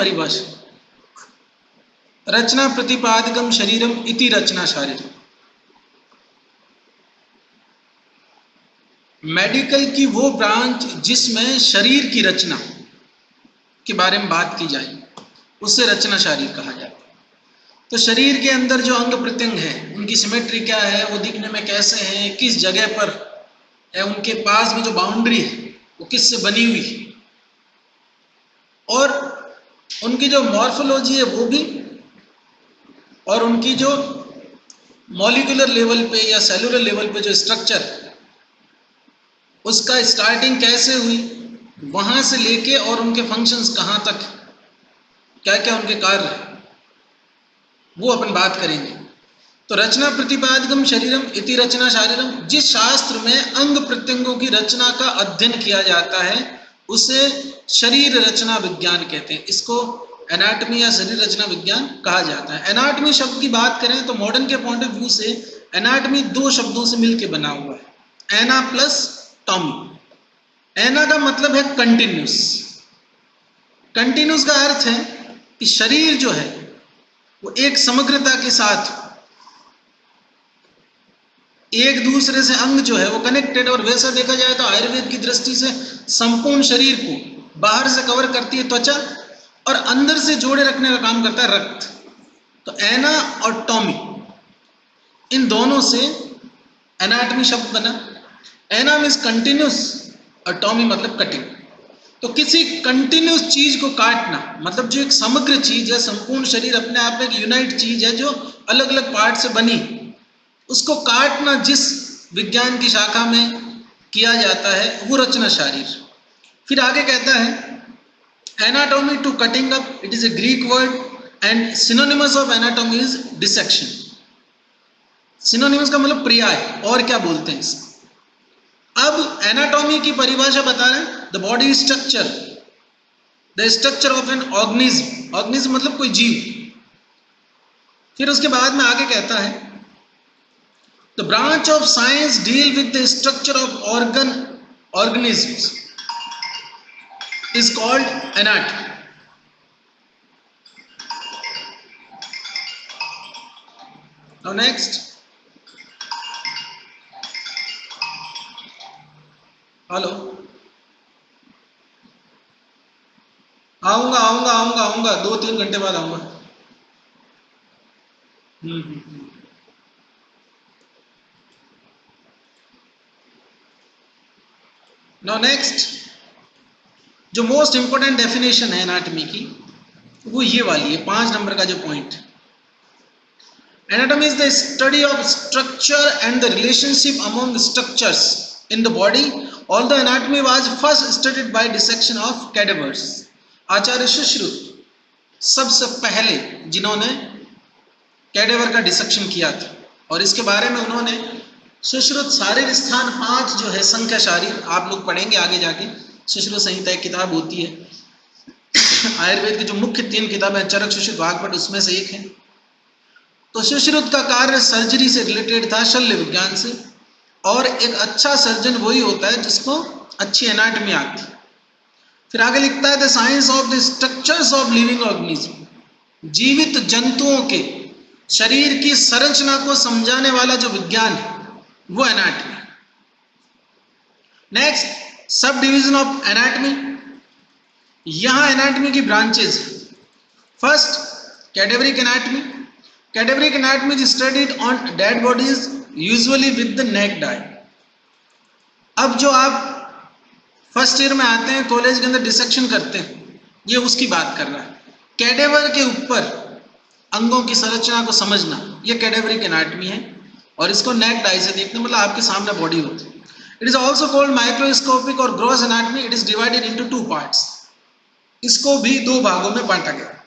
परिभाषा, रचना प्रतिपादकम शरीरम इति रचना शारीरम। मेडिकल की वो ब्रांच जिसमें शरीर की रचना के बारे में बात की जाए उससे रचना शारीर कहा जाता है। तो शरीर के अंदर जो अंग प्रत्यंग है उनकी सिमेट्री क्या है, वो दिखने में कैसे हैं, किस जगह पर है, उनके पास में जो बाउंड्री है वो किससे बनी हुई है, और उनकी जो मॉर्फोलॉजी है वो भी, और उनकी जो मॉलिक्यूलर लेवल पे या सेलुलर लेवल पे जो स्ट्रक्चर उसका स्टार्टिंग कैसे हुई, वहां से लेके और उनके फंक्शंस कहाँ तक, क्या क्या उनके कार्य है, वो अपन बात करेंगे। तो रचना प्रतिपादकम शरीरम इति रचना शारीरम, जिस शास्त्र में अंग प्रत्यंगों की रचना का अध्ययन किया जाता है उसे शरीर रचना विज्ञान कहते हैं। इसको एनाटॉमी या शरीर रचना विज्ञान कहा जाता है। एनाटॉमी शब्द की बात करें तो मॉडर्न के पॉइंट ऑफ व्यू से एनाटॉमी दो शब्दों से मिलकर बना हुआ है, एना प्लस टॉमी। एना का मतलब है कंटिन्यूस। कंटिन्यूस का अर्थ है कि शरीर जो है वो एक समग्रता के साथ एक दूसरे से अंग जो है वो कनेक्टेड, और वैसा देखा जाए तो आयुर्वेद की दृष्टि से संपूर्ण शरीर को बाहर से कवर करती है त्वचा और अंदर से जोड़े रखने का काम करता है रक्त। तो एना और टॉमी, इन दोनों से एनाटॉमी शब्द बना। एना मीन्स कंटिन्यूस और टॉमी मतलब कटिंग। तो किसी कंटिन्यूस चीज को काटना मतलब जो एक समग्र चीज है, संपूर्ण शरीर अपने आप में एक यूनाइट चीज है जो अलग अलग पार्ट से बनी, उसको काटना जिस विज्ञान की शाखा में किया जाता है वो रचना शारीर। फिर आगे कहता है anatomy to cutting up, it is a Greek word and synonymous of anatomy is dissection. Synonymous का मतलब पर्याय, और क्या बोलते हैं इसको। अब एनाटॉमी की परिभाषा बता रहे हैं, the body structure, the structure of an organism. Organism मतलब कोई जीव। फिर उसके बाद में आगे कहता है the branch of science deal with the structure of organisms is called anatomy. Now next, hello, आऊंगा 2-3 घंटे बाद आऊंगा। नाउ नेक्स्ट, जो मोस्ट इंपोर्टेंट डेफिनेशन है एनाटॉमी की वो ये वाली है, 5 नंबर का जो point. Anatomy is the study of structure and the relationship among structures in the body, although anatomy was first studied by dissection of cadavers. आचार्य सुश्रुत सबसे पहले जिन्होंने कैडेवर का डिसेक्शन किया था, और इसके बारे में उन्होंने सुश्रुत शारीर स्थान 5 जो है संख्या शारीर, आप लोग पढ़ेंगे आगे जाके, सुश्रुत संहिता एक किताब होती है आयुर्वेद की जो मुख्य 3 किताबें चरक सुश्रुत वाग्भट उसमें से एक है। तो सुश्रुत का कार्य सर्जरी से रिलेटेड था, शल्य विज्ञान से, और एक अच्छा सर्जन वही होता है जिसको अच्छी एनाटॉमी आती है। फिर आगे लिखता है the science of the structures of living organism, जीवित जंतुओं के शरीर की संरचना को समझाने वाला जो विज्ञान है वो anatomy. Next, sub division of anatomy. यहां एनाटॉमी की ब्रांचेस है। First, cadaveric anatomy. Cadaveric anatomy is studied on dead bodies usually with the naked eye. अब जो आप फर्स्ट ईयर में आते हैं कॉलेज के अंदर डिसेक्शन करते हैं, ये उसकी बात कर रहा है। कैडेवर के ऊपर अंगों की संरचना को समझना, ये कैडेवरिक एनाटॉमी है, और इसको नेक डाई से देखना, मतलब आपके सामने बॉडी होती है। It is also called microscopic और gross anatomy. It is divided into 2 parts. इसको भी 2 भागों में बांटा गया।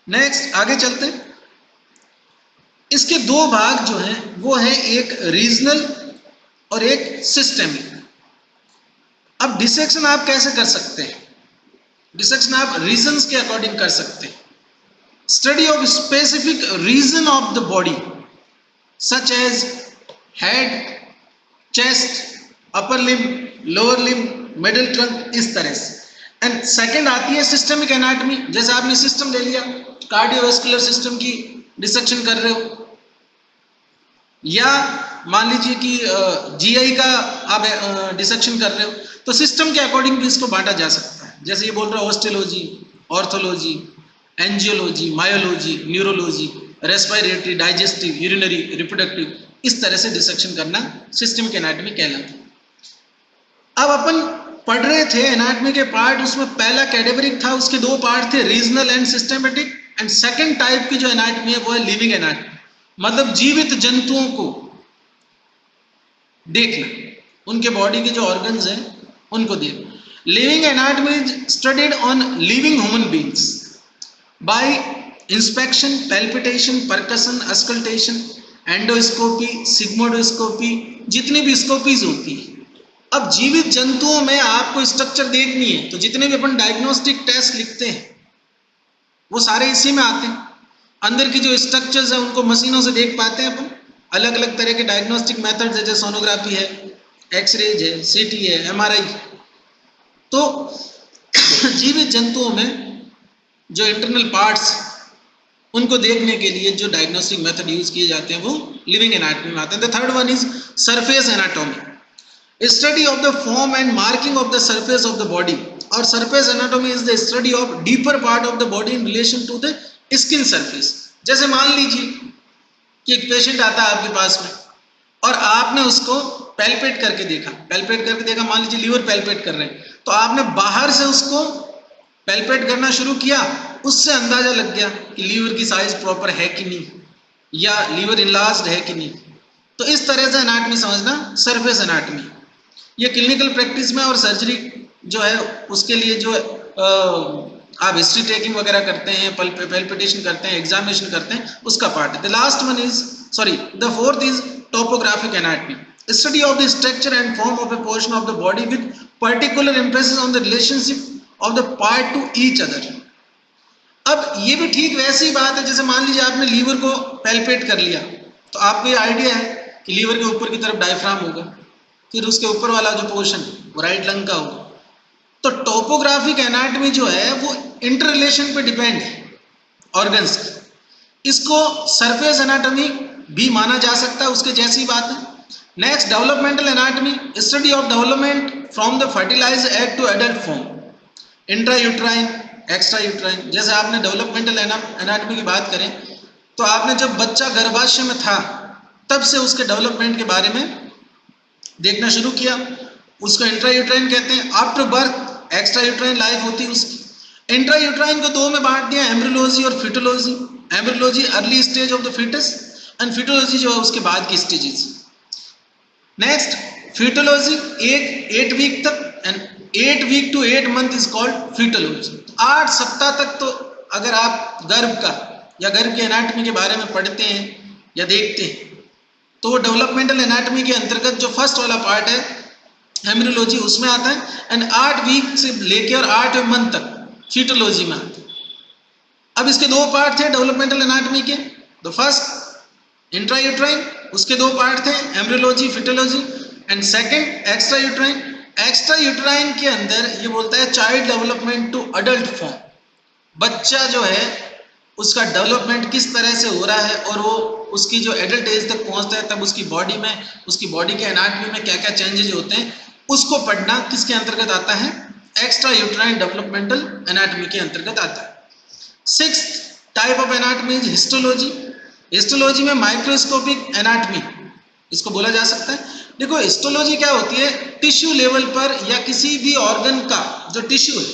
नेक्स्ट, आगे चलते हैं। इसके 2 भाग जो हैं वो है एक रीजनल और एक सिस्टेमिक। अब डिसेक्शन आप कैसे कर सकते हैं? डिसेक्शन आप रीजन्स के अकॉर्डिंग कर सकते हैं। Study of specific region of the body such as head, chest, upper limb, lower limb, middle trunk, इस तरह से। एंड सेकंड आती है सिस्टमिक एनाटॉमी। जैसे आपने सिस्टम ले लिया, कार्डियोवास्कुलर सिस्टम की डिसेक्शन कर रहे हो, या मान लीजिए कि जीआई का आप डिसेक्शन कर रहे हो, तो सिस्टम के अकॉर्डिंग भी इसको बांटा जा सकता है। जैसे ये बोल रहा है osteology, orthology, angiology, myology, neurology, respiratory, digestive, urinary, reproductive, इस तरह से डिसेक्शन करना सिस्टमिक एनाटॉमी कहलाता है। अब अपन पढ़ रहे थे एनाटॉमी के पार्ट, उसमें पहला कैडेवरिक था, उसके दो पार्ट थे, regional and systematic, and second type की जो एनाटॉमी है वो है लिविंग एनाटॉमी, मतलब जीवित जंतुओं को देखना, उनके बॉडी के जो ऑर्गन्स हैं उनको देखना। Living anatomy is studied on living human beings bye inspection, palpitation, percussion, auscultation, endoscopy, सिग्मोडोस्कोपी, जितनी भी स्कोपीज होती है। अब जीवित जंतुओं में आपको स्ट्रक्चर देखनी है, तो जितने भी अपन डायग्नोस्टिक टेस्ट लिखते हैं वो सारे इसी में आते हैं। अंदर की जो स्ट्रक्चर्स है उनको मशीनों से देख पाते हैं अपन, अलग अलग तरह के डायग्नोस्टिक मेथड्स है, जैसे सोनोग्राफी है, एक्सरेज है, सीटी है, एमआरआई। तो जीवित जंतुओं में जो इंटरनल पार्ट्स, उनको देखने के लिए जो डायग्नोस्टिक मेथड यूज किए जाते हैं वो लिविंग एनाटॉमी में आते हैं। The third one is surface anatomy, study of the form and marking of the surface of the body, और surface anatomy is the study of deeper part of the body in relation to the skin surface. जैसे मान लीजिए कि एक patient आता है आपके पास में और आपने उसको पैल्पेट करके देखा, मान लीजिए लीवर पैल्पेट कर रहे हैं, तो आपने बाहर से उसको पैल्पेट करना शुरू किया, उससे अंदाजा लग गया कि लीवर की साइज प्रॉपर है कि नहीं, या लीवर इनलार्ज्ड है कि नहीं। तो इस तरह से एनाटॉमी समझना सरफेस एनाटॉमी। ये क्लिनिकल प्रैक्टिस में और सर्जरी जो है उसके लिए जो आप हिस्ट्री टेकिंग वगैरह करते हैं, पैल्पिटेशन करते हैं, एग्जामिनेशन करते हैं, उसका पार्ट है। The fourth is topographic anatomy, study of the structure and form of A portion of the body with particular emphasis on the relationship of the part two each other. अब ये भी ठीक वैसी बात है, जैसे मान लीजिए आपने लीवर को पैल्पेट कर लिया, तो आपको ये आइडिया है कि लीवर के ऊपर की तरफ डायफ्राम होगा, फिर उसके ऊपर वाला जो पोर्शन वो राइट लंग का होगा। तो टोपोग्राफिक एनाटॉमी जो है वो इंटर रिलेशन पे डिपेंड है ऑर्गन्स की। इसको सरफेस एनाटॉमी भी माना जा सकता है, उसके जैसी बात है। Next, developmental anatomy, study of development from the fertilized egg to adult form, intra uterine, extra uterine. जैसे आपने डेवलपमेंटल एनाटॉमी की बात करें तो आपने जब बच्चा गर्भाशय में था तब से उसके डेवलपमेंट के बारे में देखना शुरू किया, उसको इंट्रा यूट्राइन कहते हैं। After birth extra uterine life होती है उसकी। इंट्रा यूट्राइन को दो में बांट दिया, एम्ब्रियोलॉजी और fetology. Embryology early stage of the fetus and fetology जो है उसके बाद की स्टेजेस। नेक्स्ट, फिटोलॉजी 8 वीक तक, and 8 week to 8 month is called fetology. 8 सप्ताह तक तो अगर आप गर्भ का या गर्भ के एनाटॉमी के बारे में पढ़ते हैं या देखते हैं तो वो डेवलपमेंटल एनाटॉमी के अंतर्गत जो फर्स्ट वाला पार्ट है एम्ब्रियोलॉजी उसमें आता है, एंड 8 वीक से लेकर और 8 मंथ तक फिटोलॉजी में आता है। अब इसके दो पार्ट थे डेवलपमेंटल एनाटॉमी के, द फर्स्ट इंट्रा यूट्राइन, उसके दो पार्ट थे embryology, fetology, and second extra uterine. Extra uterine के अंदर ये बोलता है child development to adult form, बच्चा जो है उसका डेवलपमेंट किस तरह से हो रहा है और वो उसकी जो एडल्ट एज तक पहुंचता है तब उसकी बॉडी में, उसकी बॉडी के एनाटॉमी में क्या क्या चेंजेज होते हैं, उसको पढ़ना किसके अंतर्गत आता है, एक्स्ट्रा यूट्राइन डेवलपमेंटल एनाटॉमी के अंतर्गत आता है। Sixth type of anatomy is histology. Histology में माइक्रोस्कोपिक एनाटॉमी इसको बोला जा सकता है। देखो हिस्टोलॉजी क्या होती है, टिश्यू लेवल पर या किसी भी ऑर्गन का जो टिश्यू है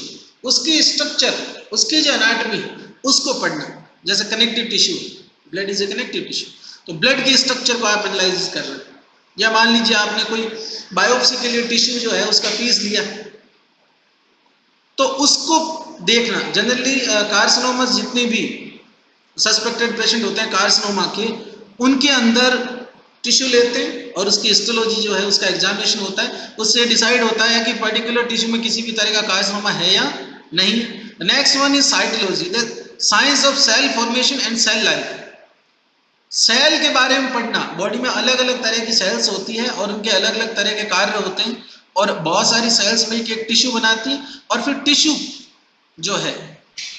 उसकी स्ट्रक्चर, उसकी जो एनाटॉमी उसको पढ़ना। जैसे connective tissue, blood is a connective tissue, तो ब्लड के स्ट्रक्चर को आप एनालाइज कर रहे हैं, या मान लीजिए आपने कोई बायोप्सी के लिए टिश्यू जो है उसका पीस लिया तो उसको देखना। जनरली कार्सिनोमास जितने भी सस्पेक्टेड पेशेंट होते हैं कार्सिनोमा के, उनके अंदर टिश्यू लेते हैं और उसकी हिस्टोलॉजी जो है उसका एग्जामिनेशन होता है, उससे डिसाइड होता है कि पर्टिकुलर टिश्यू में किसी भी तरह का कार्सिनोमा है या नहीं। Next one is cytology, the science of cell formation and cell life. Cell के बारे में पढ़ना, बॉडी में अलग अलग तरह की सेल्स होती है और उनके अलग अलग तरह के कार्य होते हैं और बहुत सारी सेल्स मिलकर एक टिश्यू बनाती है, और फिर टिश्यू जो है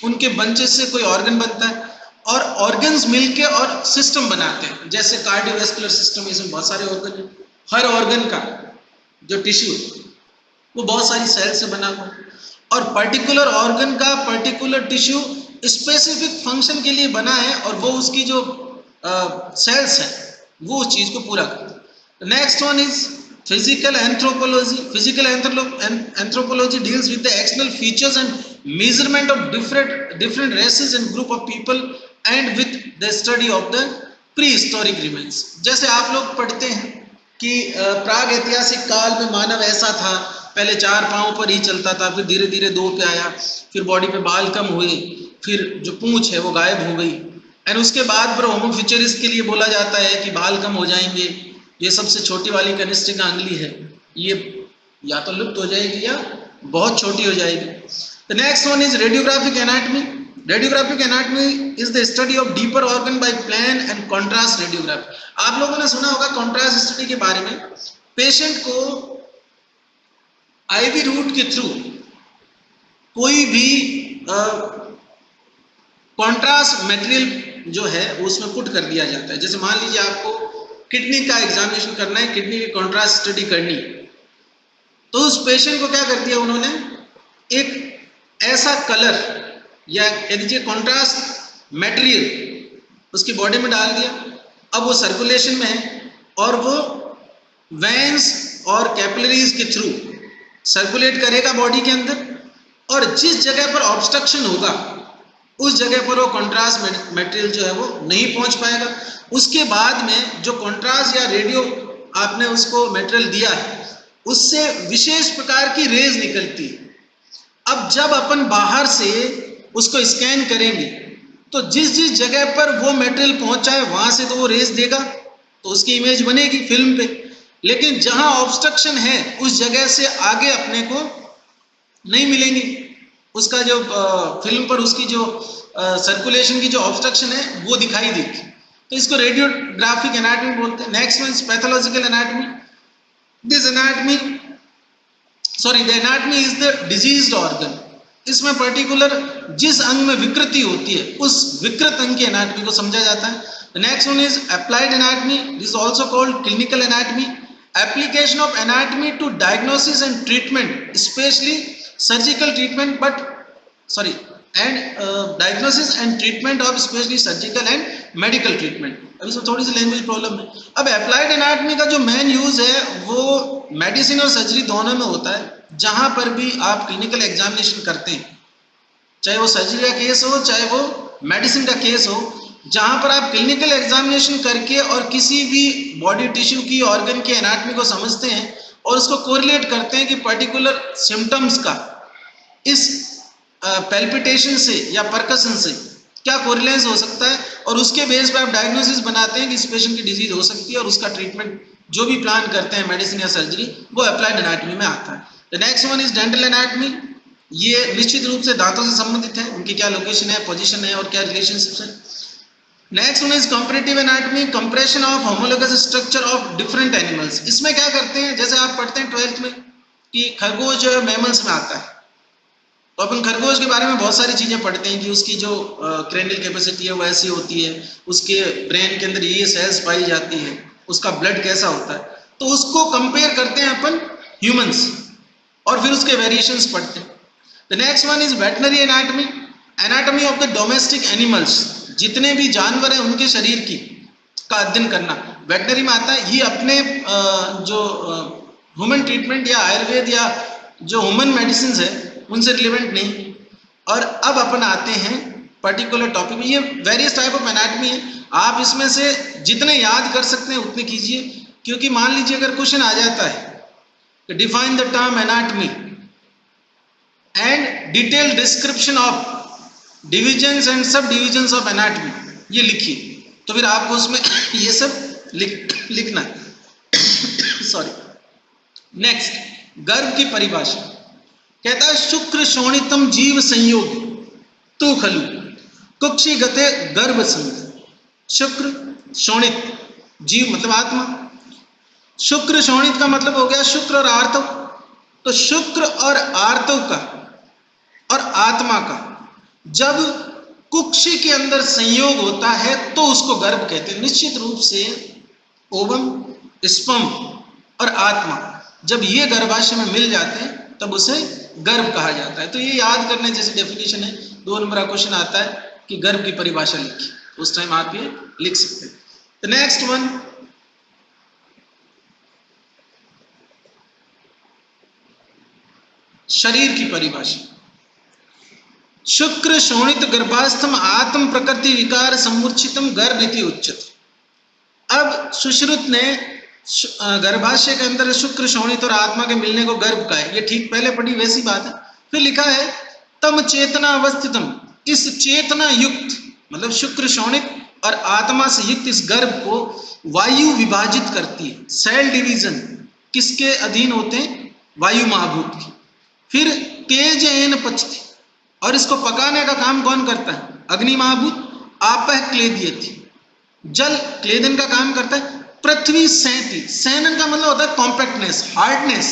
उनके बंचेस से कोई ऑर्गन बनता है, और ऑर्गन्स मिलके और सिस्टम बनाते हैं, जैसे कार्डियोवैस्कुलर सिस्टम, इसमें बहुत सारे ऑर्गन हैं। हर ऑर्गन का जो टिश्यू वो बहुत सारी सेल से बना हुआ, और पर्टिकुलर ऑर्गन का पर्टिकुलर टिश्यू स्पेसिफिक फंक्शन के लिए बना है, और वो उसकी जो सेल्स है वो उस चीज को पूरा करते हैं। Next one is physical anthropology. Physical anthropology deals with the external features and measurement of different races and group of people and with the study of the prehistoric remains। जैसे आप लोग पढ़ते हैं कि प्राग ऐतिहासिक काल में मानव ऐसा था, पहले 4 पांव पर ही चलता था, फिर धीरे धीरे 2 पे आया, फिर बॉडी पे बाल कम हुए, फिर जो पूंछ है वो गायब हो गई, एंड उसके बाद फिर होमो फ्यूचरिस्ट के लिए बोला जाता है कि बाल कम हो जाएंगे, ये सबसे छोटी वाली कनिष्ठिका अंगुली है, ये या तो लुप्त हो जाएगी या बहुत छोटी हो जाएगी। The next one is radiographic anatomy. Radiographic anatomy is the study of deeper organ by plan and contrast radiography। आप लोगों ने सुना होगा कॉन्ट्रास्ट स्टडी के बारे में। पेशेंट को आईवी रूट के थ्रू कोई भी कॉन्ट्रास्ट मटेरियल जो है उसमें पुट कर दिया जाता है। जैसे मान लीजिए आपको किडनी का एग्जामिनेशन करना है, किडनी की कॉन्ट्रास्ट स्टडी करनी, तो उस पेशेंट को क्या कर दिया उन्होंने, एक ऐसा कलर या कह दीजिए कॉन्ट्रास्ट मटेरियल उसकी बॉडी में डाल दिया। अब वो सर्कुलेशन में है और वो वेन्स और कैपिलरीज के थ्रू सर्कुलेट करेगा बॉडी के अंदर, और जिस जगह पर ऑब्स्ट्रक्शन होगा उस जगह पर वो कॉन्ट्रास्ट मटेरियल जो है वो नहीं पहुंच पाएगा। उसके बाद में जो कॉन्ट्रास्ट या रेडियो आपने उसको मटेरियल दिया है उससे विशेष प्रकार की रेज निकलती है। अब जब अपन बाहर से उसको स्कैन करेंगे तो जिस जिस जगह पर वो मटेरियल पहुंचा है वहां से तो वो रेज देगा, तो उसकी इमेज बनेगी फिल्म पे, लेकिन जहां ऑब्स्ट्रक्शन है उस जगह से आगे अपने को नहीं मिलेंगी। उसका जो फिल्म पर उसकी जो सर्कुलेशन की जो ऑब्स्ट्रक्शन है वो दिखाई देगी, तो इसको रेडियोग्राफिक एनाटॉमी बोलते हैं। Next one pathological anatomy. This anatomy the anatomy is the diseased organ. इसमें पर्टिकुलर जिस अंग में विकृति होती है उस विकृत अंग की एनाटॉमी को समझा जाता है। Next one is applied anatomy, this is also called clinical anatomy. Application of anatomy to diagnosis and treatment, specially surgical treatment diagnosis and treatment of specially surgical and medical treatment. अब इसमें थोड़ी सी language problem है। अब applied anatomy का जो main use है वो medicine और सर्जरी दोनों में होता है। जहां पर भी आप क्लिनिकल एग्जामिनेशन करते हैं, चाहे वो सर्जरी का केस हो चाहे वो मेडिसिन का केस हो, जहां पर आप क्लिनिकल एग्जामिनेशन करके और किसी भी बॉडी टिश्यू की ऑर्गन के एनाटॉमी को समझते हैं और उसको कोरिलेट करते हैं कि पर्टिकुलर सिम्टम्स का इस पैल्पिटेशन से या परकशन से क्या कोरिलेंस हो सकता है, और उसके बेस पर आप डायग्नोसिस बनाते हैं कि इस पेशेंट की डिजीज हो सकती है, और उसका ट्रीटमेंट जो भी प्लान करते हैं मेडिसिन या सर्जरी वो अप्लाइड एनाटॉमी में आता है। The next one is dental anatomy. ये निश्चित रूप से दांतों से संबंधित है, उनकी क्या लोकेशन है, पोजीशन है और क्या रिलेशनशिप्स है। Next one is comparative anatomy, comparison of homologous structure of different animals. इसमें क्या करते हैं, जैसे आप पढ़ते हैं 12th में कि खरगोश जो है मैमल्स में आता है, तो अपन खरगोश के बारे में बहुत सारी चीजें पढ़ते हैं कि उसकी जो क्रेनियल कैपेसिटी है वो ऐसी होती है, उसके ब्रेन के अंदर ये सेल्स पाई जाती है, उसका ब्लड कैसा होता है, तो उसको कंपेयर करते हैं अपन ह्यूमंस और फिर उसके वेरिएशंस पढ़ते हैं। The next one is veterinary anatomy, anatomy of the domestic animals. जितने भी जानवर हैं उनके शरीर की का अध्ययन करना वेटनरी में आता है। ये अपने जो ह्यूमन ट्रीटमेंट या आयुर्वेद या जो ह्यूमन मेडिसिन है उनसे रिलेवेंट नहीं। और अब अपन आते हैं पर्टिकुलर टॉपिक में। ये वेरियस टाइप ऑफ एनाटॉमी है, आप इसमें से जितने याद कर सकते हैं उतने कीजिए, क्योंकि मान लीजिए अगर क्वेश्चन आ जाता है कि define the term anatomy and detail description of divisions and सब डिविजन्स ऑफ एनाटॉमी, ये लिखिए, तो फिर आपको उसमें ये सब लिखना है। सॉरी। नेक्स्ट, गर्भ की परिभाषा कहता है शुक्र शोणितम जीव संयोग तू खलु कुक्षी गते गर्भ संग। शुक्र शोणित, जीव मतलब आत्मा, शुक्र शोणित का मतलब हो गया शुक्र और आर्तव, तो शुक्र और आर्तव का और आत्मा का जब कुक्षी के अंदर संयोग होता है तो उसको गर्भ कहते हैं। निश्चित रूप से ओवम, स्पर्म और आत्मा जब ये गर्भाशय में मिल जाते हैं तब उसे गर्भ कहा जाता है। तो ये याद करने जैसी डेफिनेशन है। 2 नंबर का क्वेश्चन आता है कि गर्भ की परिभाषा लिखी, उस टाइम आप ये लिख सकते हैं। तो नेक्स्ट वन, शरीर की परिभाषा। शुक्र शोणित गर्भास्थम आत्म प्रकृति विकार समुचितम गर्भ इति उच्यते। अब सुश्रुत ने गर्भाशय के अंदर शुक्र शोणित और आत्मा के मिलने को गर्भ का है, ये ठीक पहले पढ़ी वैसी बात है। फिर लिखा है तम चेतना अवस्थितम, इस चेतना युक्त मतलब शुक्र शोणित और आत्मा से युक्त इस गर्भ को वायु विभाजित करती है। सेल डिवीजन किसके अधीन होते हैं? वायु महाभूत की। फिर तेजयन पचती, और इसको पकाने का काम कौन करता है? अग्नि महाभूत। आपह क्लेदयति, जल क्लेदन का काम करता है। पृथ्वी सैंती, सैनन का मतलब होता है कॉम्पैक्टनेस, हार्डनेस।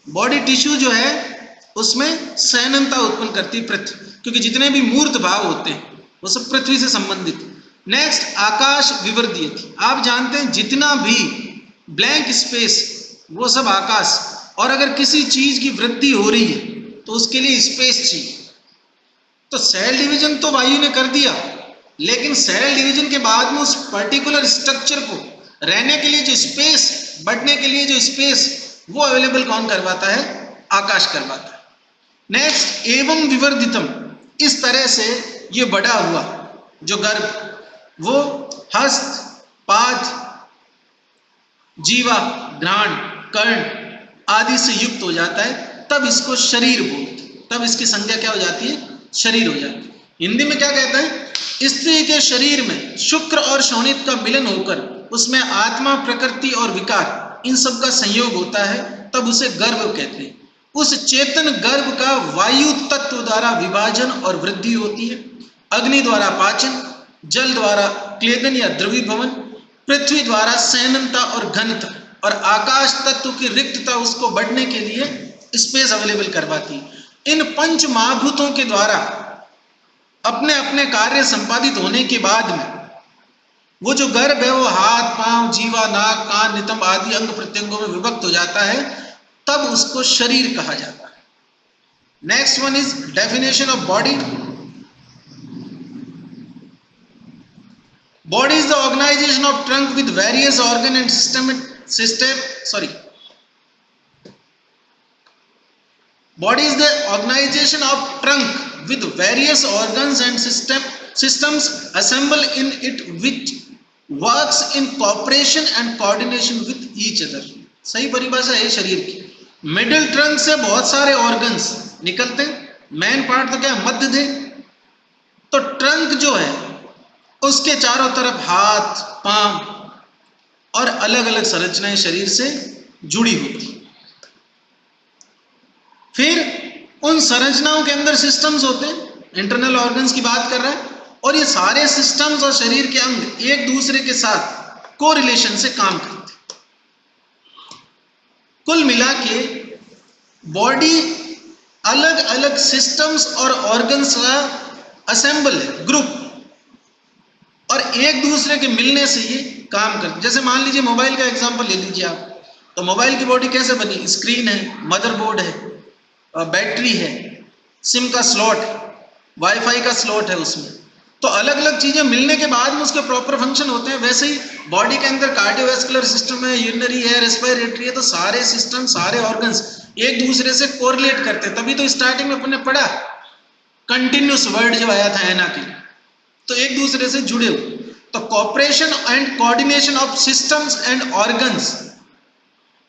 बॉडी टिश्यू जो है उसमें सैननता उत्पन्न करती है पृथ्वी, क्योंकि जितने भी मूर्त भाव होते हैं वो सब पृथ्वी से संबंधित। नेक्स्ट आकाश विवर्धयति, आप जानते हैं जितना भी ब्लैंक स्पेस वो सब आकाश, और अगर किसी चीज की वृद्धि हो रही है तो उसके लिए स्पेस चाहिए। तो सेल डिवीजन तो वायु ने कर दिया, लेकिन सेल डिवीजन के बाद में उस पर्टिकुलर स्ट्रक्चर को रहने के लिए जो स्पेस, बढ़ने के लिए जो स्पेस, वो अवेलेबल कौन करवाता है? आकाश करवाता है। नेक्स्ट एवं विवर्धितम, इस तरह से ये बड़ा हुआ जो गर्भ वो हस्त, पाद, जीवा, घ्राण, कर्ण आदि से युक्त हो जाता है, तब इसको शरीर बोलते, तब इसकी संज्ञा क्या हो जाती है? शरीर हो जाती है। हिंदी में क्या कहता है? स्त्री के शरीर में शुक्र और शोणित का मिलन होकर उसमें आत्मा, प्रकृति और विकार इन सब का संयोग होता है, तब उसे गर्भ कहते हैं। उस चेतन गर्भ का वायु तत्व द्वारा विभाजन और वृद्धि होती है, अग्नि द्वारा पाचन, जल द्वारा क्लेदन या द्रवीभवन, पृथ्वी द्वारा सैननता और घनता, और आकाश तत्व की रिक्तता उसको बढ़ने के लिए स्पेस अवेलेबल करवाती है। इन पंच महाभूतों के द्वारा अपने अपने कार्य संपादित होने के बाद में वो जो गर्भ है वो हाथ, पांव, जीवा, नाक, कान, नितंब आदि अंग प्रत्यंगों में विभक्त हो जाता है, तब उसको शरीर कहा जाता है। Next one is definition of body. Body is the organization of trunk with various organ and Body is the organization of trunk with various organs and systems assembled in it which works in cooperation and coordination with each other. सही परिभाषा है शरीर की। Middle trunk से बहुत सारे organs निकलते हैं, मेन पार्ट तो क्या है? मध्य देह। तो ट्रंक जो है उसके चारों तरफ हाथ, पांव और अलग अलग संरचनाएं शरीर से जुड़ी होती। फिर उन संरचनाओं के अंदर सिस्टम्स होते हैं, इंटरनल ऑर्गन्स की बात कर रहा है, और ये सारे सिस्टम्स और शरीर के अंग एक दूसरे के साथ कोरिलेशन से काम करते हैं। कुल मिला के बॉडी अलग अलग सिस्टम्स और ऑर्गन्स का असेंबल है, ग्रुप, और एक दूसरे के मिलने से ये काम करते। जैसे मान लीजिए मोबाइल का एग्जांपल ले लीजिए आप, तो मोबाइल की बॉडी कैसे बनी? स्क्रीन है, मदरबोर्ड है, बैटरी है, सिम का स्लॉट, वाईफाई का स्लॉट है उसमें। तो अलग अलग चीजें मिलने के बाद में उसके प्रॉपर फंक्शन होते हैं। वैसे ही बॉडी के अंदर कार्डियोवैस्कुलर सिस्टम है, यूरिनरी है, रेस्पिरेटरी है, तो सारे सिस्टम, सारे ऑर्गन्स एक दूसरे से कोरिलेट करते हैं। तभी तो स्टार्टिंग में अपने पढ़ा कंटिन्यूस वर्ड जो आया था एना के, तो एक दूसरे से जुड़े हुए। तो cooperation and coordination of systems and organs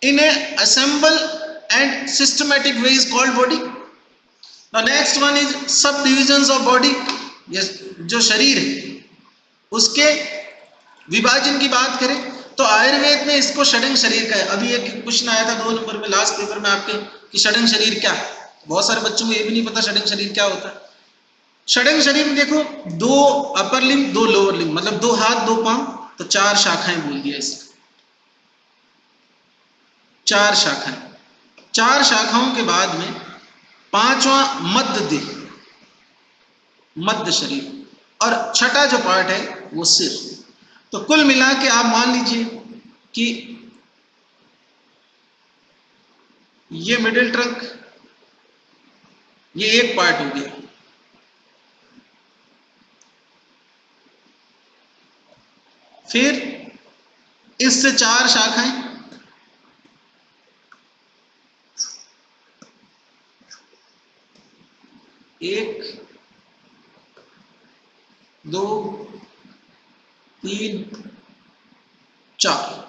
in A assemble and systematic way is called body. Now next one is subdivisions of body. yes, जो शरीर है उसके विभाजन की बात करें तो आयुर्वेद में इसको षडंग शरीर का है। अभी एक क्वेश्चन आया था 2 नंबर में लास्ट पेपर में आपके कि षडंग शरीर क्या है। बहुत सारे बच्चों को ये भी नहीं पता षडंग शरीर क्या होता है। षडंग शरीर में देखो 2 अपर लिंग, 2 लोअर लिंग, मतलब 2 हाथ 2 पांव, तो 4 शाखाएं बोल दिया इसका, 4 शाखाएं। 4 शाखाओं के बाद में 5वां मध्य शरीर और छठा जो पार्ट है वो सिर। तो कुल मिला के आप मान लीजिए कि ये मिडिल ट्रंक, ये एक पार्ट हो गया। फिर इससे 4 शाखाएं, 1 2 3 4,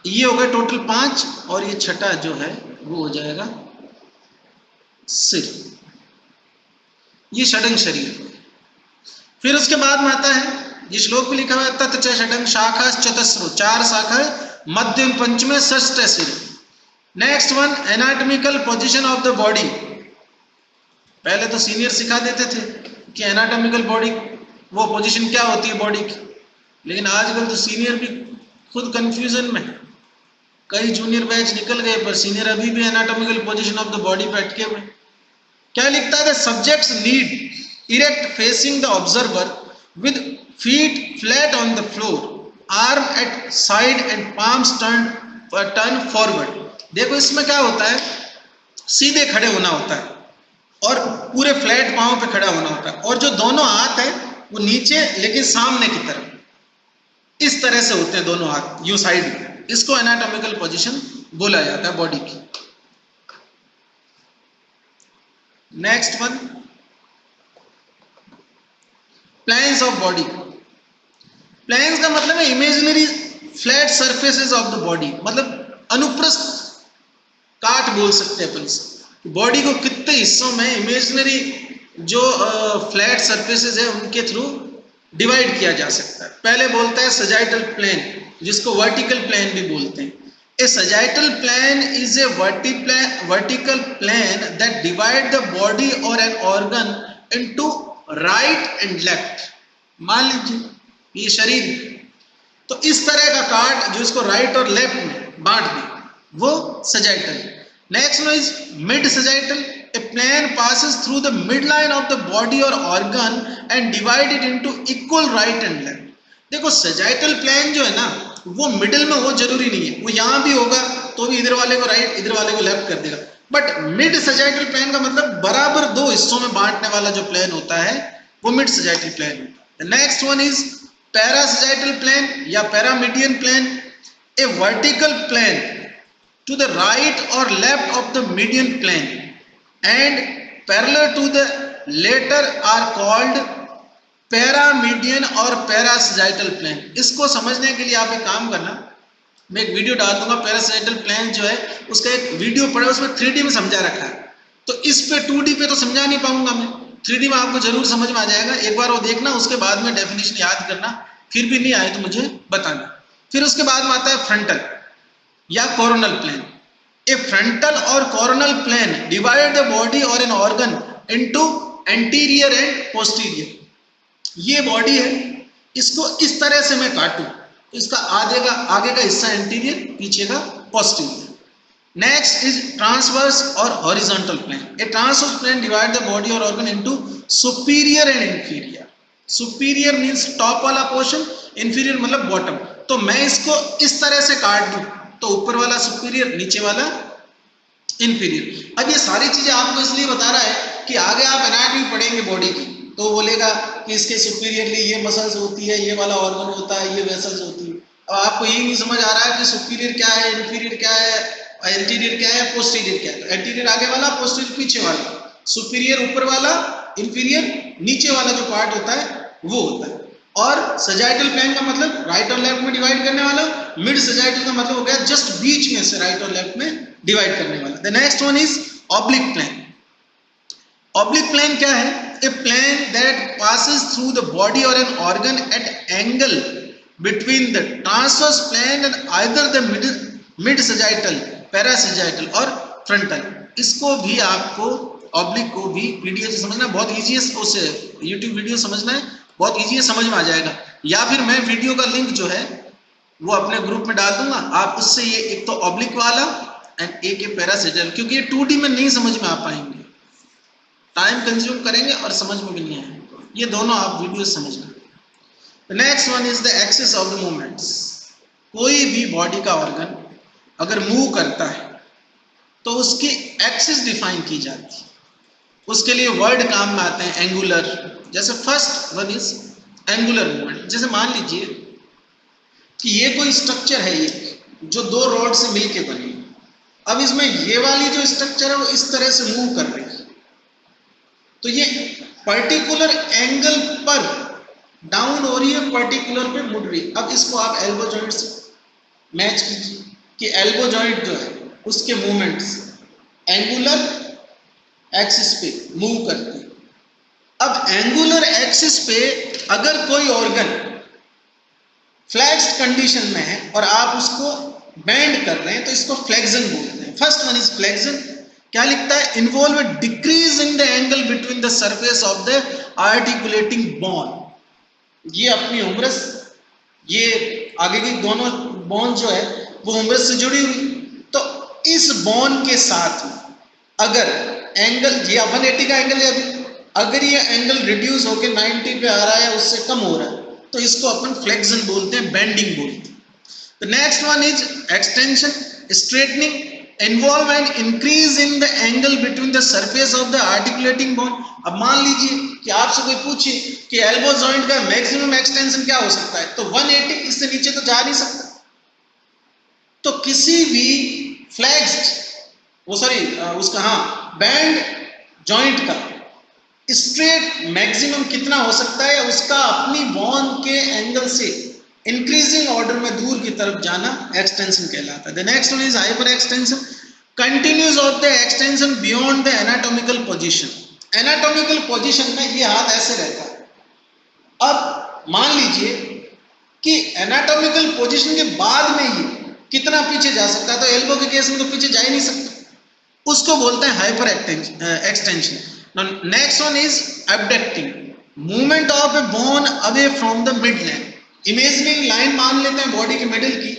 ये हो गए टोटल 5 और ये छठा जो है वो हो जाएगा सिर। ये षडंग शरीर। फिर उसके बाद में आता है, ये श्लोक में लिखा हुआ है तत् च षडंग शाखा चतस्रो, 4 शाखा मध्यम पंचमे षष्ठ सिर। Next one anatomical position of the body. पहले तो सीनियर सिखा देते थे कि एनाटॉमिकल बॉडी वो पोजीशन क्या होती है बॉडी की, लेकिन आजकल तो सीनियर भी खुद कंफ्यूजन में। कई जूनियर बैच निकल गए पर सीनियर अभी भी anatomical position of the body पे अटके हुए। क्या लिखता है, subjects need erect facing the observer with feet flat on the floor, arm at side and palms turn forward. देखो इसमें क्या होता है, सीधे खड़े होना होता है और पूरे फ्लैट पांव पे खड़ा होना होता है, और जो दोनों हाथ है वो नीचे लेकिन सामने की तरफ, इस तरह से होते हैं दोनों हाथ यू साइड में। इसको एनाटॉमिकल पोजीशन बोला जाता है बॉडी की। Next one planes of body. Planes का मतलब है imaginary flat surfaces of the body, मतलब अनुप्रस्थ काट बोल सकते हैं अपन। बॉडी को कितने हिस्सों में इमेजिनरी जो फ्लैट सरफेसेस है उनके थ्रू डिवाइड किया जा सकता है। पहले बोलता है सजाइटल प्लेन, जिसको वर्टिकल प्लेन भी बोलते हैं। A sagittal plane is a vertical plane that divide the body और an organ into right and left. मान लीजिए ये शरीर, तो इस तरह का काट जो इसको राइट और लेफ्ट में बांट दे वो sagittal. Next one is mid sagittal. A plane passes through the midline of the body or organ and divide it into equal right and left. देखो सजाइटल प्लेन जो है ना वो मिडिल में हो जरूरी नहीं है, वो यहाँ भी होगा तो भी इधर वाले को राइट इधर वाले को लेफ्ट कर देगा। बट मिड सजाइटल प्लेन का मतलब बराबर 2 हिस्सों में बांटने वाला जो प्लेन होता है वो मिड सजाइटल प्लेन होता है। Next one is para sagittal plane या paramedian plane. A vertical plane to the right और left of the median plane and parallel to the latter are called paramedian और parasagittal plane. इसको समझने के लिए आप एक काम करना, मैं एक वीडियो डाल दूंगा, पैरासजाइटल प्लेन जो है उसका एक वीडियो पड़ा, उसमें 3D में समझा रखा है। तो इस पे 2D पे तो समझा नहीं पाऊंगा मैं, 3D में आपको जरूर समझ में आ जाएगा। एक बार वो देखना, उसके बाद में डेफिनेशन याद करना, फिर भी नहीं आए तो मुझे बताना। फिर उसके बाद में आता है फ्रंटल या coronal plane. A frontal or coronal plane divide the body or an organ into anterior and posterior। ये बॉडी है, इसको इस तरह से मैं काटूं तो इसका आगे का हिस्सा एंटीरियर, पीछे का पोस्टीरियर। नेक्स्ट इज ट्रांसवर्स और horizontal plane. A transverse plane divide the body और organ into superior and inferior. Superior means top वाला पोर्शन, इंफीरियर मतलब बॉटम। तो मैं इसको इस तरह से काट दूं तो ऊपर वाला सुपीरियर, नीचे वाला इंफीरियर। अब ये सारी चीजें आपको इसलिए बता रहा है कि आगे आप एनाटॉमी पढ़ेंगे बॉडी की तो बोलेगा कि इसके सुपीरियरली ये मसल्स होती है, ये वाला ऑर्गन होता है, ये वेसल्स होती है। अब आपको ये नहीं समझ आ रहा है कि सुपीरियर क्या है, इंफीरियर क्या है, एंटीरियर क्या है, पोस्टीरियर क्या है। तो एंटीरियर आगे वाला, पोस्टीरियर पीछे वाला, सुपीरियर ऊपर वाला, इंफीरियर नीचे वाला जो पार्ट होता है वो होता है। और सजाइटल प्लेन का मतलब राइट और लेफ्ट में डिवाइड करने वाला। मिड सजाइटल का मतलब हो गया जस्ट बीच में से राइट और लेफ्ट में डिवाइड करने वाला। The next one is oblique plane. Oblique plane क्या है? A plane that passes through the body और an organ at angle between the transverse plane and either the mid sagittal, parasagittal और frontal. इसको भी आपको oblique को भी PDF से समझना बहुत इजी है, उस यूट्यूब वीडियो समझना है, बहुत इजी है, समझ में आ जाएगा। या फिर मैं वीडियो का लिंक जो है वो अपने ग्रुप में डाल दूंगा, आप उससे ये एक तो ऑब्लिक वाला एंड एक है पैरासेटल, क्योंकि ये 2D में नहीं समझ में आ पाएंगे, टाइम कंज्यूम करेंगे और समझ में भी नहीं आएंगे, ये दोनों आप वीडियो समझना। Next one is the axis of the movements. कोई भी बॉडी का ऑर्गन अगर मूव करता है तो उसकी एक्सिस डिफाइन की जाती है, उसके लिए वर्ड काम में आते हैं एंगुलर। जैसे first one is angular movement. जैसे मान लीजिए कि ये कोई स्ट्रक्चर है, ये जो दो रॉड से मिलके बनी, अब इसमें ये वाली जो स्ट्रक्चर है वो इस तरह से मूव कर रही है, तो ये पर्टिकुलर एंगल पर डाउन हो रही है, पर्टिकुलर पे मुड़ रही है। अब इसको आप एल्बो जॉइंट से मैच कीजिए कि एल्बो जॉइंट जो है उसके मूवमेंट्स एंगुलर एक्सिस पे मूव करते हैं। अब एंगुलर एक्सिस पे अगर कोई ऑर्गन फ्लेक्स्ड कंडीशन में है और आप उसको बेंड कर रहे हैं तो इसको फ्लेक्शन बोलते हैं। First one is flexion. क्या लिखता है? Involve decrease in the angle between the surface of the articulating bone. ये अपनी उम्रस, ये आगे की दोनों बोन जो है वो उम्रस से जुड़ी हुई, तो इस बोन के साथ अगर एंगल, ये 180 का एंगल है अभी, अगर ये एंगल रिड्यूस होकर 90 पे आ रहा है, उससे कम हो रहा है, तो इसको अपन फ्लेक्शन बोलते हैं, बेंडिंग बोलते हैं। The next one is extension, straightening, involve and increase in the angle between the surface of the articulating bone. अब मान लीजिए कि आपसे कोई पूछे कि एल्बो जॉइंट का मैक्सिमम एक्सटेंशन क्या हो सकता है, तो 180, इससे नीचे तो जा नहीं सकता। तो किसी भी फ्लेक्स्ड, बैंड जॉइंट का स्ट्रेट मैक्सिमम कितना हो सकता है, उसका अपनी बोन के एंगल से इंक्रीजिंग ऑर्डर में दूर की तरफ जाना एक्सटेंशन कहलाता है। The next one is hyper extension, continues of the extension beyond the anatomical position. Anatomical position में ये हाथ ऐसे रहता है। अब मान लीजिए कि एनाटॉमिकल पोजीशन के बाद में ये कितना पीछे जा सकता है, तो एल्बो के केस में तो पीछे जा ही नहीं सकता, उसको बोलते हैं hyper extension. Next one is abducting, movement of a bone away from the mid line. Imaginary line मान लेते हैं बॉडी के मिडिल की,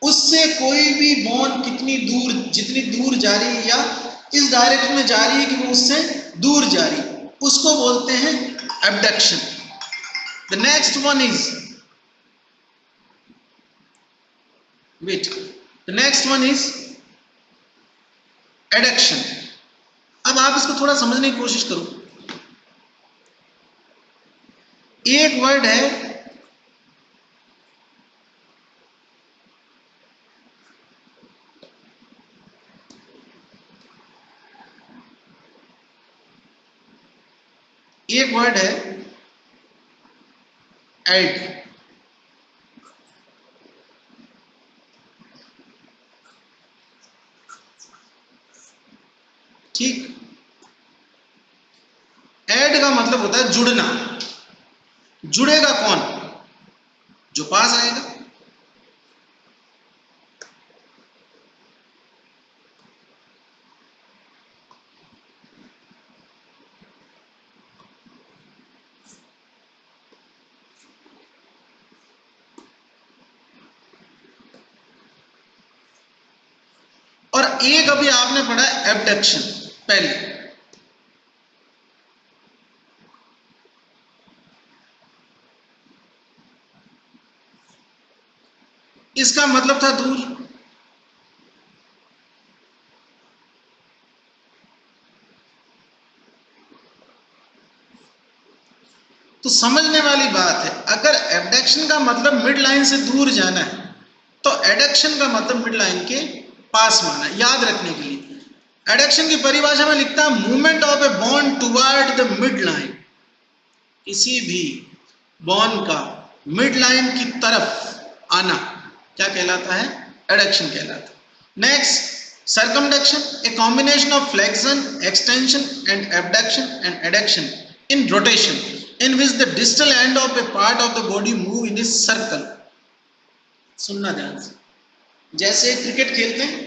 उससे कोई भी बोन कितनी दूर, जितनी दूर जा रही है या इस डायरेक्शन में जा रही है कि वो उससे दूर जा रही है, उसको बोलते हैं abduction. The next one is adduction. अब आप इसको थोड़ा समझने की कोशिश करो। एक वर्ड है एड। ठीक, ऐड का मतलब होता है जुड़ना। जुड़ेगा कौन? जो पास आएगा। और एक अभी आपने पढ़ा एब्डक्शन पहले, इसका मतलब था दूर। तो समझने वाली बात है, अगर एब्डक्शन का मतलब मिड लाइन से दूर जाना है तो एडक्शन का मतलब मिड लाइन के पास में आना। याद रखने के लिए एडक्शन की परिभाषा में लिखता है movement of A Bon toward the mid line. किसी भी बॉन का मिड लाइन की तरफ आना क्या कहलाता है? एडक्शन कहलाता है। Next, circumduction, a combination of flexion, extension and abduction and adduction in rotation in which the distal end of a part of the body move in a circle। सुनना ध्यान से। जैसे क्रिकेट खेलते हैं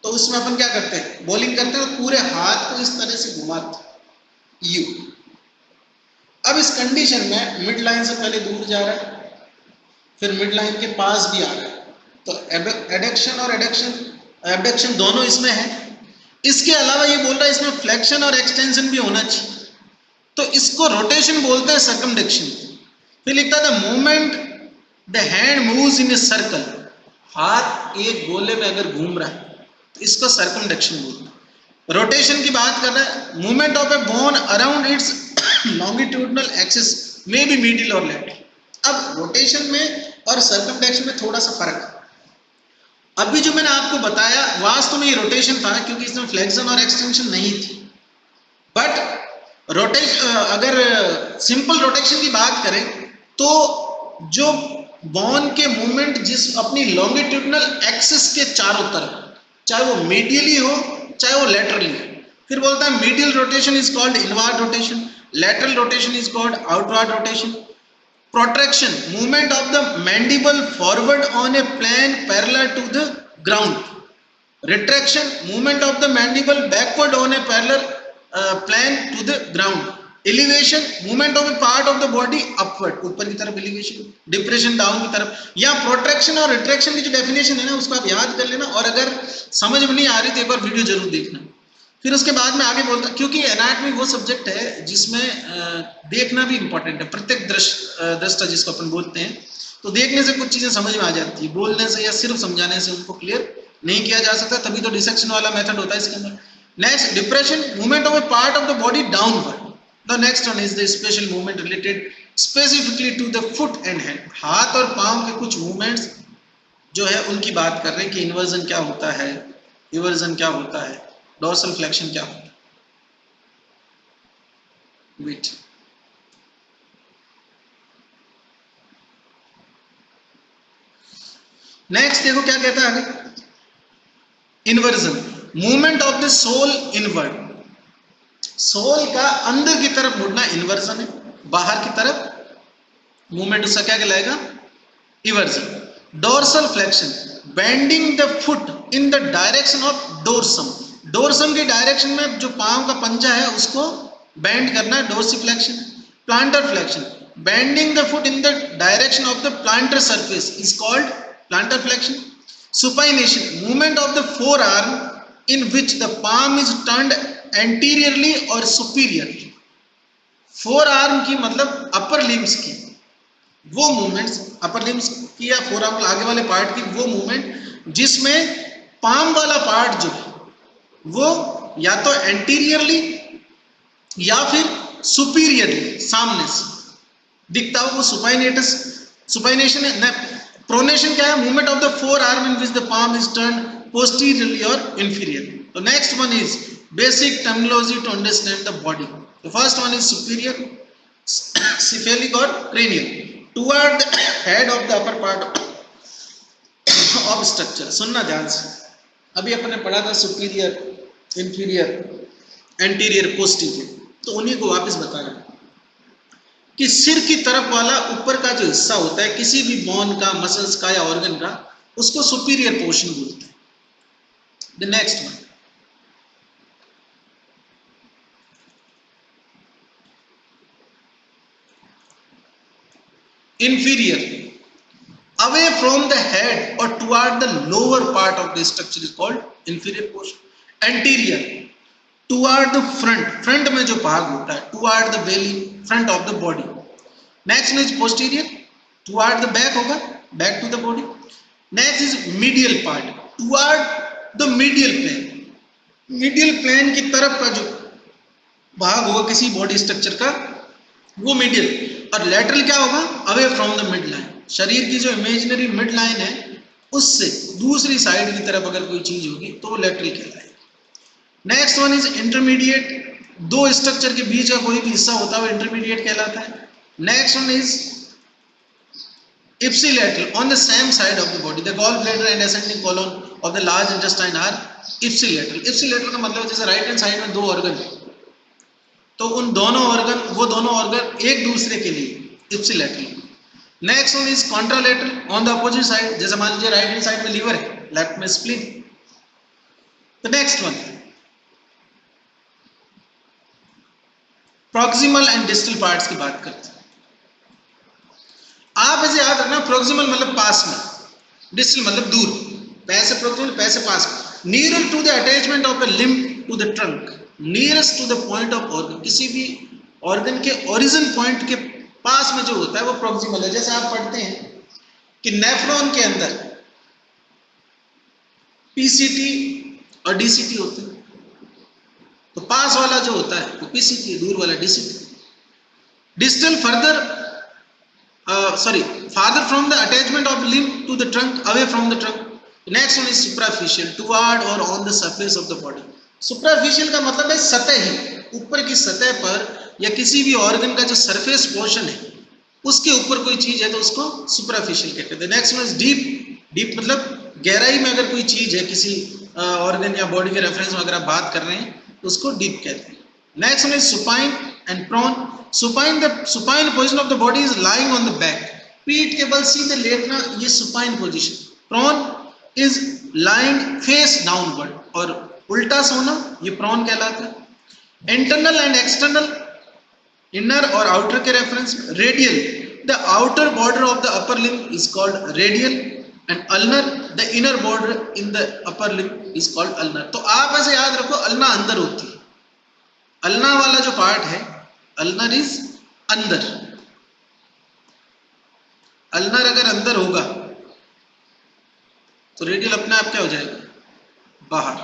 तो उसमें अपन क्या करते हैं, बॉलिंग करते हैं, पूरे हाथ को इस तरह से घुमाते यू। अब इस कंडीशन में मिड लाइन से पहले दूर जा रहा है, फिर मिड लाइन के पास भी आ रहा है, तो एडक्शन और एडक्शन एबडक्शन दोनों इसमें है। इसके अलावा ये बोल रहा है इसमें फ्लेक्शन और एक्सटेंशन भी होना चाहिए, तो इसको रोटेशन बोलते हैं, सर्कमडक्शन। फिर लिखता था movement the hand moves in a circle, हाथ एक गोले में अगर घूम रहा है तो इसको सर्कमडक्शन बोलते हैं। रोटेशन की बात कर रहा है, movement of a bone around its longitudinal axis में बी मीडियल और लैटरल। अब रोटेशन में और सर्कमडक्शन में थोड़ा सा फर्क है। अभी जो मैंने आपको बताया वास्तव में ये रोटेशन था, क्योंकि इसमें फ्लेक्शन और एक्सटेंशन नहीं थी। बट रोटेशन, अगर सिंपल रोटेशन की बात करें तो जो बोन के मूवमेंट जिस अपनी लॉन्गिट्यूडनल एक्सिस के चारों तरफ, चाहे वो मीडियली हो चाहे वो लैटरली हो, फिर बोलता है medial rotation is called inward rotation, lateral rotation is called outward rotation. Protraction, movement of the mandible forward on a plane parallel to the ground. Retraction, movement of the mandible backward on a parallel plane to the ground. Elevation, movement of a part of the body upward, ऊपर की तरफ elevation, depression down की तरफ। या protraction और retraction की जो definition है ना उसको आप याद कर लेना, और अगर समझ में नहीं आ रही तो एक बार वीडियो जरूर देखना। फिर उसके बाद में आगे बोलता, क्योंकि एनाटॉमी वो सब्जेक्ट है जिसमें देखना भी इंपॉर्टेंट है, प्रत्येक दृष्टा जिसको अपन बोलते हैं, तो देखने से कुछ चीजें समझ में आ जाती है, बोलने से या सिर्फ समझाने से उनको क्लियर नहीं किया जा सकता, तभी तो डिसेक्शन वाला मेथड होता है इसके अंदर। Next, depression, movement of a part of the body downward. The next one is the special movement related specifically to the foot and hand. हाथ और पांव के कुछ मूवमेंट्स जो है उनकी बात कर रहे हैं कि इन्वर्जन क्या होता है, इवर्जन क्या होता है, डोर्सल फ्लेक्शन क्या होता है। वेट, नेक्स्ट देखो क्या कहता है आगे, inversion, movement of the sole inward. Sole का अंदर की तरफ मुड़ना इन्वर्जन है, बाहर की तरफ मूवमेंट उसका क्या कहलाएगा, eversion. Dorsal flexion, bending the foot in the direction of dorsum. Dorsum की डायरेक्शन में जो पांव का पंजा है उसको बेंड करना है, dorsiflexion. Planter flexion, bending the foot in the direction of the planter surface is called planter flexion. Supination, movement of the forearm in which the palm is turned anteriorly और superiorly. Four arm की मतलब upper limbs की वो movements, upper limbs की या four arm आगे वाले part की वो मूवमेंट जिसमें पाम वाला पार्ट जो है वो या तो एंटीरियरली या फिर सुपीरियरली सामने से दिखता हो, वो सुपाइनेटस, सुपाइनेशन है। प्रोनेशन क्या है, movement of the forearm in which the palm is turned posteriorly और इंफीरियरली। तो next one is basic terminology to understand the body. The first one is superior, cephalic और cranial, toward the head of the upper part of structure। सुनना ध्यान से, अभी अपन ने पढ़ा था सुपीरियर, इंफीरियर, एंटीरियर, पोस्टीरियर, तो उन्हीं को वापस बता रहा है कि सिर की तरफ वाला ऊपर का जो हिस्सा होता है किसी भी बोन का, मसल्स का या ऑर्गन का, उसको सुपीरियर पोर्शन बोलते हैं। The next one, inferior, away from the head or toward the lower part of the structure is called inferior portion। anterior, toward the front, front में जो भाग होता है, toward the belly, front of the body। next is posterior, toward the back होगा, back to the body। next is medial part, toward the medial plane, medial plane की तरफ का जो भाग होगा किसी बॉडी स्ट्रक्चर का वो मीडियल। और लेटरल क्या होगा, away from the mid line, शरीर की जो इमेजिनरी मिड लाइन है उससे दूसरी साइड की तरफ अगर कोई चीज होगी तो वो लेटरल कहलाएगा। नेक्स्ट वन इज इंटरमीडिएट, दो स्ट्रक्चर के बीच का कोई भी हिस्सा होता है वो इंटरमीडिएट कहलाता है। Next one is ipsilateral, on the same side of the body, the gallbladder and ascending colon of the large intestine are ipsilateral। ipsilateral का मतलब जैसे राइट हैंड साइड में दो ऑर्गन है तो उन दोनों ऑर्गन, वो दोनों ऑर्गन एक दूसरे के लिए ipsilateral. Next one is contralateral, on the opposite side, जैसे मान लीजिए राइट हैंड साइड में लीवर है, लेफ्ट में spleen. The next one proximal and distal parts की बात करते हैं। आप ऐसे याद रखना, प्रॉक्सिमल मतलब पास में, डिस्टल मतलब दूर, पैसे प्रॉक्सिमल पैसे पास में। Near to the attachment of a limb to the trunk, nearest to the point of organ, किसी भी ऑर्गन के ओरिजिन पॉइंट के पास में जो होता है वो प्रॉक्सिमल है। जैसे आप पढ़ते हैं कि नेफ्रॉन के अंदर पीसीटी और डीसीटी होते हैं, तो पास वाला जो होता है वो पीसीटी, दूर वाला DCT. Distal further farther from the attachment of limb to the trunk, away from the trunk. Next one is superficial, toward or on the surface of the body. Superficial का मतलब है सतही, ऊपर की सतह पर या किसी भी ऑर्गन का जो सरफेस पोर्शन है उसके ऊपर कोई चीज है तो उसको सुपरफिशियल कहते हैं। Next one is deep, deep मतलब गहराई में अगर कोई चीज है किसी ऑर्गन या बॉडी के रेफरेंस में अगर आप बात कर रहे हैं तो उसको डीप कहते हैं। Next one is supine and prone. Supine, the supine position of the body is lying on the back, पीठ के बल सीधे लेटना, ये supine position. Prone is lying face downward, और उल्टा सोना ये प्रोन कहलाता है। इंटरनल एंड एक्सटर्नल, इनर और आउटर के रेफरेंस में। Radial, the outer border of the upper limb is called radial, and ulnar, the inner border in the upper limb is called ulnar. तो आप ऐसे याद रखो, अल्ना अंदर होती है, अल्ना वाला जो पार्ट है अल्नर इज अंदर, अल्नर अगर अंदर होगा तो रेडियल अपने आप क्या हो जाएगा, बाहर।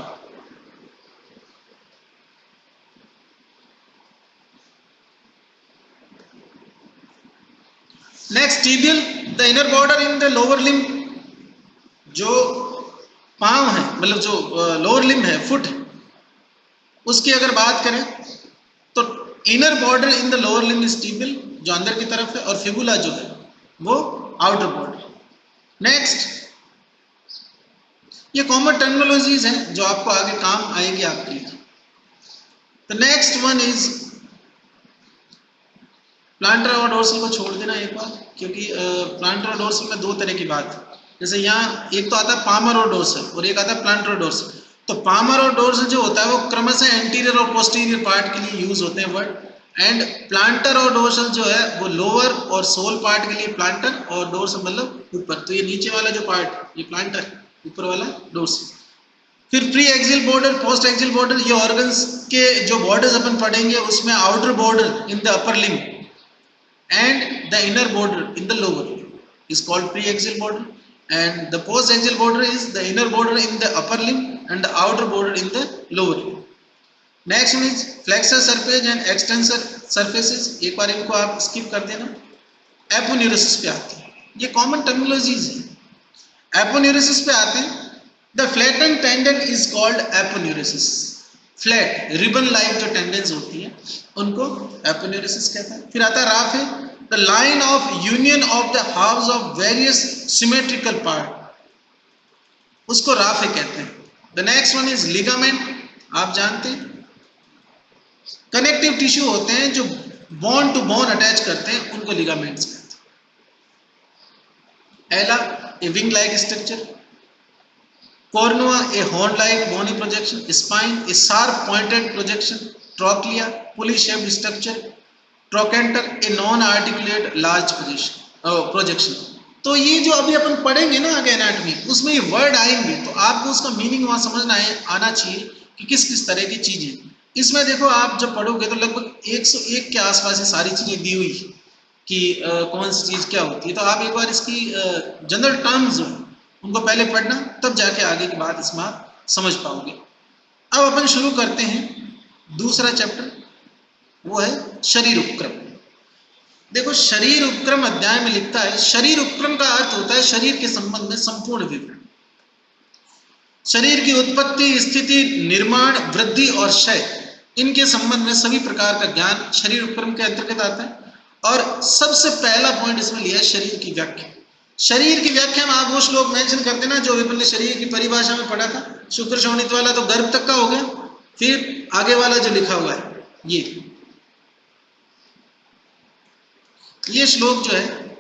Next tibial, the inner border in the lower limb, जो पांव है मतलब जो लोअर लिम्ब है, फुट, उसकी अगर बात करें तो inner border in the lower limb is tibial, जो अंदर की तरफ है, और फिबुला जो है वो आउटर बॉर्डर। नेक्स्ट, ये कॉमन टर्मिनोलॉजीज हैं जो आपको आगे काम आएगी आपके लिए। The next one is planter और डोर्सल को छोड़ देना एक बार, क्योंकि प्लांटर और डोर्सल में दो तरह की बात है। जैसे यहाँ एक तो आता है पामर और डोर्सल और एक आता है प्लांटर और डोर्सल। तो पामर और डोर्सल जो होता है वो क्रमशः एंटीरियर और पोस्टीरियर पार्ट के लिए यूज होते हैं वर्ड, एंड प्लांटर और डोर्सल जो है वो लोअर और सोल पार्ट के लिए प्लांटर, और डोर्सल मतलब ऊपर। तो ये नीचे वाला जो पार्ट ये प्लांटर, ऊपर वाला डोर्सल। फिर pre axial border, post axial border, ये ऑर्गन्स के जो बॉर्डर्स अपन पढ़ेंगे उसमें outer border in the upper limb and the inner border in the lower limb is called pre-axial border, and the post-axial border is the inner border in the upper limb and the outer border in the lower limb. Next one is flexor surface and extensor surfaces. एक बार इनको आप skip कर देना। Aponeurosis पे आते हैं, ये common terminologies है। एपोन्यूरोसिस पे आते हैं, the flattened tendon is called aponeurosis. Flat ribbon like जो टेंडेंस होती है उनको एपोन्यूरोसिस कहते हैं। फिर आता है raphe, the line of union of the halves of various symmetrical part, उसको राफे कहते हैं। The next one is ligament, आप जानते हैं कनेक्टिव टिश्यू होते हैं जो बोन टू बोन अटैच करते हैं, उनको लिगामेंट्स कहते हैं। एला, A wing like structure. Cornua, a horn-like bony projection. Spine, a sharp-pointed projection. Trochlea, pulley-shaped structure. Trochanter, a non-articulate large projection. तो ये जो अभी अपन पढ़ेंगे ना आगे एनाटॉमी, उसमें ये वर्ड आएंगे तो आपको उसका मीनिंग वहां समझना आना चाहिए कि किस किस तरह की चीजें। इसमें देखो आप जब पढ़ोगे तो लगभग 101 के आसपास ये सारी चीजें दी हुई कि कौन सी चीज क्या होती है। तो आप एक बार इसकी जनरल टर्म्स जो उनको पहले पढ़ना, तब जाके आगे की बात इसमें आप समझ पाओगे। अब अपन शुरू करते हैं दूसरा चैप्टर, वो है शरीर उपक्रम। देखो शरीर उपक्रम अध्याय में लिखता है, शरीर उपक्रम का अर्थ होता है शरीर के संबंध में संपूर्ण विवरण। शरीर की उत्पत्ति, स्थिति, निर्माण, वृद्धि और क्षय, इनके संबंध में सभी प्रकार का ज्ञान शरीर उपक्रम के अंतर्गत आता है। और सबसे पहला पॉइंट इसमें लिया है शरीर की व्याख्या। शरीर की व्याख्या में आप वो श्लोक मेंशन करते ना जो अपन ने शरीर की परिभाषा में पढ़ा था, शुक्र शोणित वाला तो गर्भ तक का हो गया, फिर आगे वाला जो लिखा हुआ है ये श्लोक जो है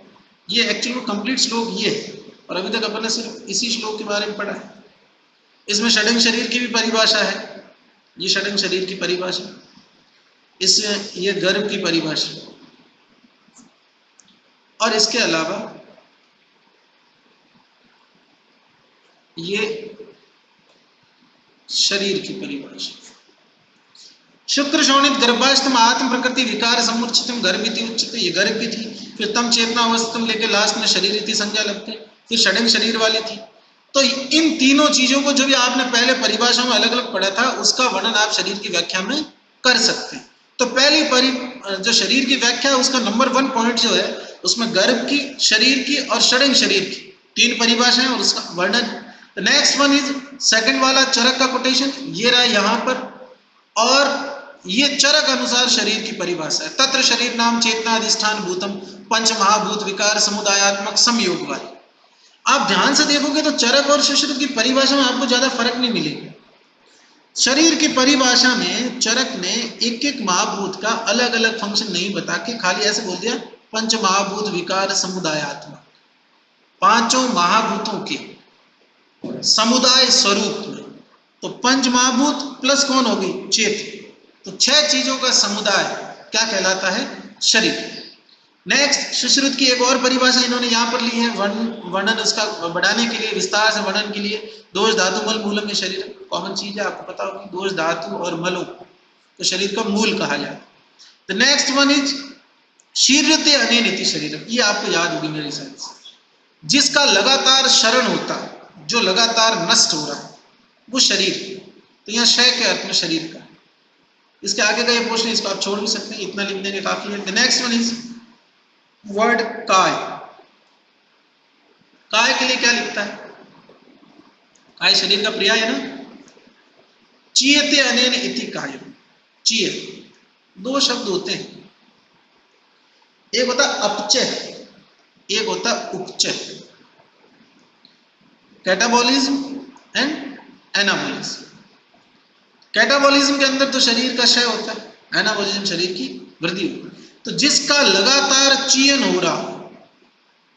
ये एक्चुअली कंप्लीट श्लोक ये है, और अभी तक अपन ने सिर्फ इसी श्लोक के बारे में पढ़ा है। इसमें षडंग शरीर की भी परिभाषा है, ये षडंग शरीर की परिभाषा, इसमें ये गर्भ की परिभाषा, और इसके अलावा ये शरीर की परिभाषा। शुक्र शोणित गर्भाष्टम आत्म प्रकृति विकार समुच्चितम गर्भिति उच्चते, ये गर्भ की थी। फिर तम चेतना अवस्थम लेके लास्ट में शरीर इति संज्ञा लगते, फिर षडंग शरीर वाली थी। तो इन तीनों चीजों को जो भी आपने पहले परिभाषा में अलग अलग पढ़ा था उसका वर्णन आप शरीर की व्याख्या में कर सकते हैं। तो पहली जो शरीर की व्याख्या है उसका नंबर 1 पॉइंट जो है उसमें गर्भ की, शरीर की और षडंग शरीर की 3 परिभाषाएं और उसका वर्णन। नेक्स्ट वन इज सेकंड वाला चरक का कोटेशन, ये रहा यहाँ पर, और ये चरक अनुसार शरीर की परिभाषा है। तत्र शरीर नाम चेतना अधिष्ठान भूतम पंच महाभूत विकार समुदायात्मक संयोग वाली। आप ध्यान से देखोगे तो चरक और सुश्रुत की परिभाषा में आपको ज्यादा फर्क नहीं मिलेगा। शरीर की परिभाषा में चरक ने एक एक महाभूत का अलग अलग फंक्शन नहीं बता के खाली ऐसे बोल दिया पंच महाभूत विकार समुदायात्मक, पांचों महाभूतों के समुदाय स्वरूप में। तो पंच महाभूत प्लस कौन होगी, चेत, तो 6 चीजों का समुदाय क्या कहलाता है, शरीर। नेक्स्ट सुश्रुत की एक और परिभाषा इन्होंने यहाँ पर ली है, वर्णन उसका बढ़ाने के लिए, विस्तार से वर्णन के लिए। दोष धातु मल मूलम में शरीर, कॉमन चीज है आपको पता होगी, दोष धातु और मलो तो शरीर का मूल कहा जाए। द नेक्स्ट वन इज शीर्यते अनेनिति शरीर, ये आपको याद होगी मेरे हिसाब से, जिसका लगातार शरण होता, जो लगातार नष्ट हो रहा है वो शरीर। तो यहाँ क्षय के अर्थ में शरीर का। इसके आगे का ये पोर्शन इसको आप छोड़ भी सकते हैं, इतना लिख देंगे काफी है। The next one is word काय। काय के लिए क्या लिखता है, काय शरीर का पर्याय है ना। चीयते अनेन इति काय, चीय 2 शब्द होते हैं, एक होता अपचय, एक होता उपचय, कैटाबॉलिज्म एंड एनाबॉलिज्म। कैटाबॉलिज्म के अंदर तो शरीर का क्षय होता है, एनाबॉलिज्म शरीर की वृद्धि होती है। तो जिसका लगातार चयन हो रहा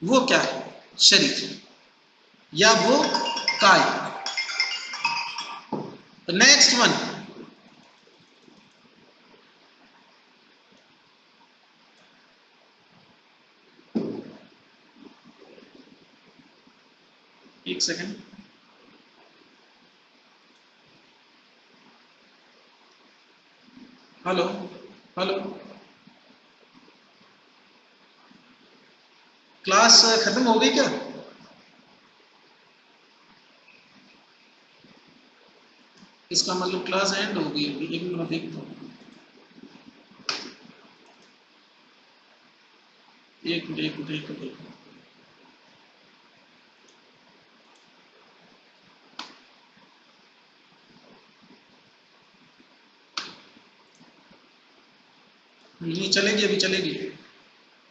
वो क्या है, शरीर, या वो काय। नेक्स्ट वन एक सेकंड, हेलो हेलो, क्लास खत्म हो गई क्या? इसका मतलब क्लास एंड हो गई अभी, एक मिनट देखता हूँ, एक मिनट। नहीं चलेगी, अभी चलेगी।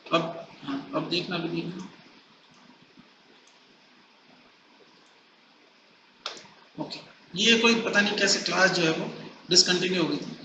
अब हाँ, अब देखना भी देखना। ओके, ये कोई पता नहीं कैसे क्लास जो है वो डिसकंटिन्यू हो गई थी।